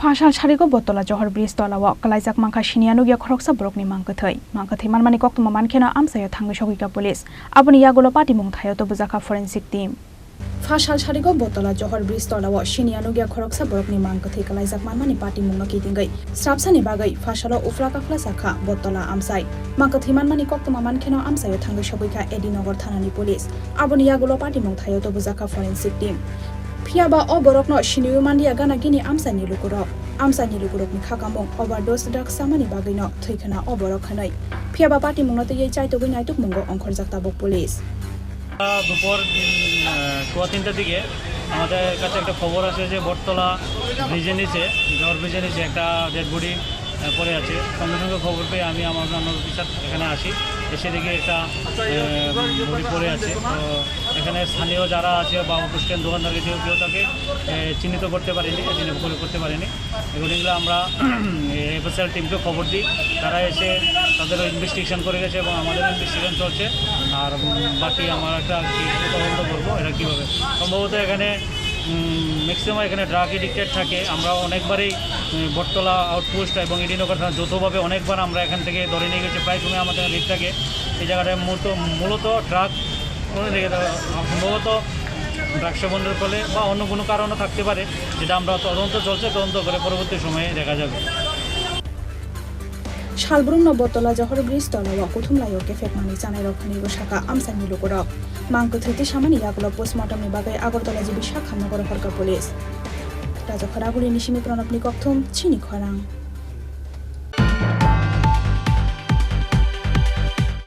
Phasal Sarigo Battala Jahar Bridge Tolao Kwlaijak Mankha Siniya Nukya Khoroksa Borokni Mangkwthowi Mangkwthowi manmani koktuma mankhena amsayo thangai sogika police aboni yagulo party mungthayo to bujaka forensic team Phasal Sarigo Battala Jahar Bridge Tolao Siniya Nukya Khoroksa Borokni Mangkwthowi Kwlaijak manmani party mungna kitingai strapsani bagai Phasalo ufla kafla sakha Battala amsai Mangkwthowi manmani koktuma mankhena amsayo thangai sogika edinogor thanani police aboni yagulo party mungthayo to bujaka forensic team Piaba o Borokno Shiniyu mandia gana gini amsani lukurok ni khakamong overdose drug samani bagino thikana o Borokhanai Piaba party mungno te yei chaito goi naituk mungo Khoroksa tabok police দুপুর 3:30 দিকে আমাদের কাছে একটা খবর আছে যে বটতলা ব্রিজের নিচে জহর ব্রিজের নিচে একটা ডেড বডি পড়ে আছে সঙ্গে সঙ্গে খবর পেয়ে আমি আমার অন্য অফিসার এখানে আসি এসে দেখি একটা বডি পড়ে আছে তো এখানে স্থানীয় যারা আছে বা অটো স্ট্যান্ড দোকানদার কেউ তাকে চিহ্নিত করতে পারেনি করতে পারেনি এগুলো আমরা ফেসাল টিমকে খবর দিই তারা এসে তাদেরও ইনভেস্টিগেশন করে গেছে এবং আমাদের ইনভেস্টিগেশন চলছে আর বাকি আমার একটা তদন্ত করবো এটা কীভাবে সম্ভবত এখানে ম্যাক্সিমাম এখানে ড্রাগ এডিক্টেড থাকে আমরা অনেকবারই বটতলা আউটপোস্ট এবং ইডিনগর থানা যৌথভাবে অনেকবার আমরা এখান থেকে ধরে নিয়ে গেছি প্রায় সময় আমাদের লিড থাকে এই জায়গাটায় মূলত ড্রাগ সম্ভবত ড্রাগ সেবনের ফলে বা অন্য কোনো কারণও থাকতে পারে যেটা আমরা তদন্ত করে পরবর্তী সময়ে দেখা যাবে Shalbrumno Battala Jahar Bridge Tolao Kuthumlayo Kefek Mani Chanai Rokhani Shaka Amsani Lukurok Mangkwthowi Samani Yagulo postmortem ni bagai Agartala jibi Shakha Nogor Horka police Raja Khoraguri Nishimi Pranapni Kokthum Chini Khorang